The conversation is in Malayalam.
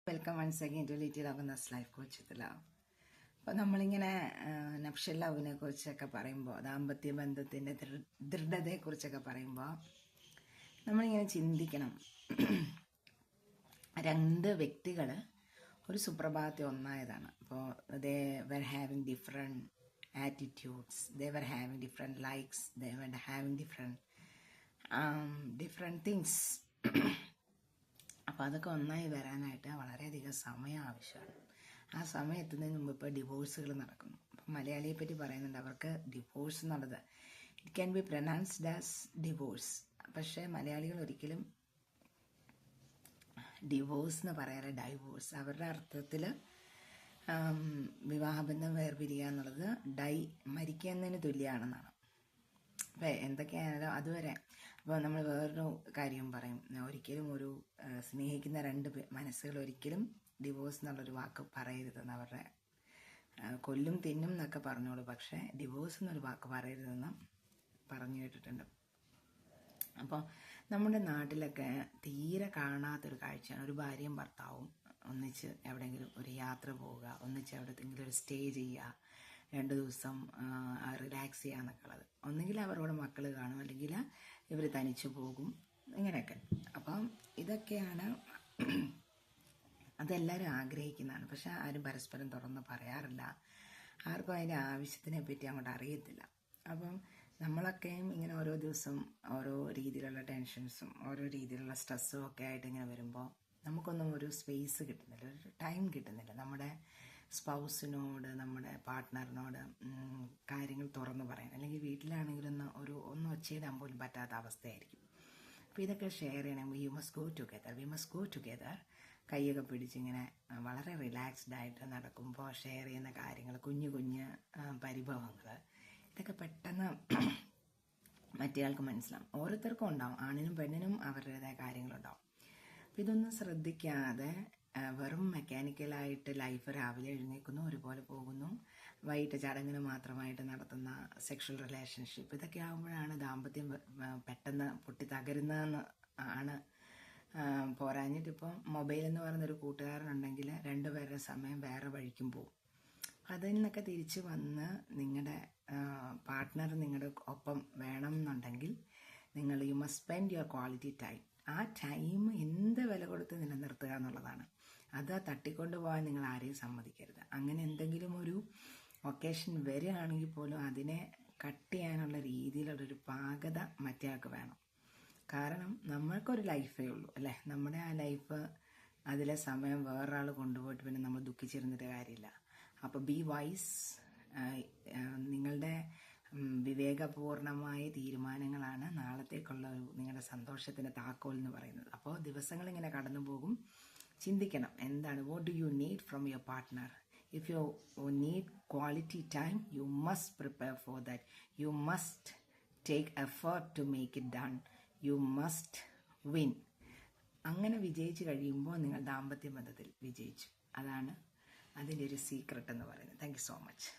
Welcome once again to little loveness life coach with love. അപ്പോൾ നമ്മളിങ്ങനെ നഫ്ഷൽ ലവിനെ കുറിച്ചൊക്കെ പറയുമ്പോൾ, ദാമ്പത്യ ബന്ധത്തിൻ്റെ ദൃഢതയെക്കുറിച്ചൊക്കെ പറയുമ്പോൾ നമ്മളിങ്ങനെ ചിന്തിക്കണം. രണ്ട് വ്യക്തികൾ ഒരു സുപ്രഭാതത്തിൽ ഒന്നായതാണ്. അപ്പോൾ ദേ വർ ഹാവിങ് ഡിഫറെൻറ്റ് ആറ്റിറ്റ്യൂഡ്സ്, ദേ വർ ഹാവിങ് ഡിഫറെൻറ്റ് ലൈക്സ്, ദേ വർ ഹാവിങ് ഡിഫറെൻറ്റ് തിങ്സ്. അപ്പോൾ അതൊക്കെ ഒന്നായി വരാനായിട്ട് വളരെയധികം സമയം ആവശ്യമാണ്. ആ സമയം എത്തുന്നതിന് മുമ്പ് ഇപ്പോൾ ഡിവോഴ്സുകൾ നടക്കുന്നു. അപ്പം മലയാളിയെ പറ്റി പറയുന്നുണ്ട്, അവർക്ക് ഡിവോഴ്സ് എന്നുള്ളത് it can be pronounced as divorce. പക്ഷേ മലയാളികൾ ഒരിക്കലും ഡിവോഴ്സ് എന്ന് പറയാറ് ഡൈവോഴ്സ്. അവരുടെ അർത്ഥത്തിൽ വിവാഹബന്ധം വേർപിരിയുക എന്നുള്ളത് മരിക്കുക എന്നതിന് തുല്യമാണെന്നാണ്. അപ്പോൾ എന്തൊക്കെയായാലും അതുവരെ. അപ്പോൾ നമ്മൾ വേറൊരു കാര്യം പറയും, ഒരിക്കലും ഒരു സ്നേഹിക്കുന്ന രണ്ട് മനസ്സുകൾ ഒരിക്കലും ഡിവോഴ്സ് എന്നുള്ളൊരു വാക്ക് പറയരുതെന്ന്. അവരുടെ കൊല്ലും തിന്നും എന്നൊക്കെ പറഞ്ഞോളൂ, പക്ഷേ ഡിവോഴ്സ് എന്നൊരു വാക്ക് പറയരുതെന്ന് പറഞ്ഞു കേട്ടിട്ടുണ്ട്. അപ്പോൾ നമ്മുടെ നാട്ടിലൊക്കെ തീരെ കാണാത്തൊരു കാഴ്ചയാണ് ഒരു ഭാര്യയും ഭർത്താവും ഒന്നിച്ച് എവിടെയെങ്കിലും ഒരു യാത്ര പോവുക, ഒന്നിച്ച് എവിടെയെങ്കിലും ഒരു സ്റ്റേ ചെയ്യുക, 2 ദിവസം റിലാക്സ് ചെയ്യാന്നൊക്കെ ഉള്ളത്. ഒന്നുകിൽ അവരോട് മക്കൾ കാണും, അല്ലെങ്കിൽ ഇവർ തനിച്ചു പോകും, ഇങ്ങനെയൊക്കെ. അപ്പം ഇതൊക്കെയാണ്, അതെല്ലാവരും ആഗ്രഹിക്കുന്നതാണ്. പക്ഷെ ആരും പരസ്പരം തുറന്ന് പറയാറില്ല. ആർക്കും അതിൻ്റെ ആവശ്യത്തിനെ പറ്റി അങ്ങോട്ട് അറിയത്തില്ല. അപ്പം നമ്മളൊക്കെയും ഇങ്ങനെ ഓരോ ദിവസം ഓരോ രീതിയിലുള്ള ടെൻഷൻസും ഓരോ രീതിയിലുള്ള സ്ട്രെസ്സും ഒക്കെ ആയിട്ട് ഇങ്ങനെ വരുമ്പോൾ നമുക്കൊന്നും ഒരു സ്പേസ് കിട്ടുന്നില്ല, ഒരു ടൈം കിട്ടുന്നില്ല. നമ്മുടെ സ്പൗസിനോട്, നമ്മുടെ പാർട്ട്ണറിനോട് കാര്യങ്ങൾ തുറന്നു പറയാൻ, അല്ലെങ്കിൽ വീട്ടിലാണെങ്കിലും ഒന്ന് ഒച്ചയിടാൻ പോലും പറ്റാത്ത അവസ്ഥയായിരിക്കും. അപ്പോൾ ഇതൊക്കെ ഷെയർ ചെയ്യണമെങ്കിൽ യു മസ്റ്റ് ഗോ ടുഗെദർ. കൈയൊക്കെ പിടിച്ചിങ്ങനെ വളരെ റിലാക്സ്ഡ് ആയിട്ട് നടക്കുമ്പോൾ ഷെയർ ചെയ്യുന്ന കാര്യങ്ങൾ, കുഞ്ഞു പരിഭവങ്ങൾ, ഇതൊക്കെ പെട്ടെന്ന് മറ്റേയാൾക്ക് മനസ്സിലാവും. ഓരോരുത്തർക്കും ഉണ്ടാവും, ആണിനും പെണ്ണിനും അവരുടേതായ കാര്യങ്ങളുണ്ടാവും. അപ്പം ഇതൊന്നും ശ്രദ്ധിക്കാതെ വെറും മെക്കാനിക്കലായിട്ട് ലൈഫ് രാവിലെ എഴുന്നേൽക്കുന്നു, ഒരുപോലെ പോകുന്നു, വൈകിട്ട് ചടങ്ങിന് മാത്രമായിട്ട് നടത്തുന്ന സെക്ഷൽ റിലേഷൻഷിപ്പ്, ഇതൊക്കെ ആകുമ്പോഴാണ് ദാമ്പത്യം പെട്ടെന്ന് പൊട്ടി തകരുന്നതെന്ന് ആണ്. പോരാഞ്ഞിട്ടിപ്പോൾ മൊബൈൽ എന്ന് പറയുന്നൊരു കൂട്ടുകാരനുണ്ടെങ്കിൽ 2 പേരുടെ സമയം വേറെ വഴിക്കും പോകും. അതിൽ നിന്നൊക്കെ തിരിച്ച് വന്ന് നിങ്ങളുടെ പാർട്ട്ണർ നിങ്ങളുടെ ഒപ്പം വേണം എന്നുണ്ടെങ്കിൽ നിങ്ങൾ you must spend your quality time. ആ ടൈം എന്ത് വില കൊടുത്ത് നിലനിർത്തുക എന്നുള്ളതാണ്. അത് തട്ടിക്കൊണ്ടു പോകാൻ നിങ്ങൾ ആരെയും സമ്മതിക്കരുത്. അങ്ങനെ എന്തെങ്കിലും ഒരു ഒക്കേഷൻ വരികയാണെങ്കിൽ പോലും അതിനെ കട്ട് ചെയ്യാനുള്ള രീതിയിലുള്ളൊരു പാകത മറ്റേയാൾക്ക് വേണം. കാരണം നമ്മൾക്കൊരു ലൈഫേ ഉള്ളൂ അല്ലേ. നമ്മുടെ ആ ലൈഫ്, അതിലെ സമയം വേറൊരാൾ കൊണ്ടുപോയിട്ട് പിന്നെ നമ്മൾ ദുഃഖിച്ചിരുന്നിട്ട് കാര്യമില്ല. അപ്പോൾ ബി വൈസ്. നിങ്ങളുടെ വിവേകപൂർണമായ തീരുമാനങ്ങളാണ് നാളത്തേക്കുള്ള നിങ്ങളുടെ സന്തോഷത്തിൻ്റെ താക്കോൽ എന്ന് പറയുന്നത്. അപ്പോൾ ദിവസങ്ങൾ ഇങ്ങനെ കടന്നു പോകും. ചിന്തിക്കണം, എന്താണ്, what do you need from your partner. If you need quality time, you must prepare for that. You must take effort to make it done. You must win. അങ്ങനെ വിജയിച്ച് കഴിയുമ്പോൾ നിങ്ങൾ ദാമ്പത്യ ബന്ധത്തിൽ വിജയിച്ചു. അതാണ് അതിൻ്റെ ഒരു സീക്രട്ട് എന്ന് പറയുന്നത്. Thank you so much.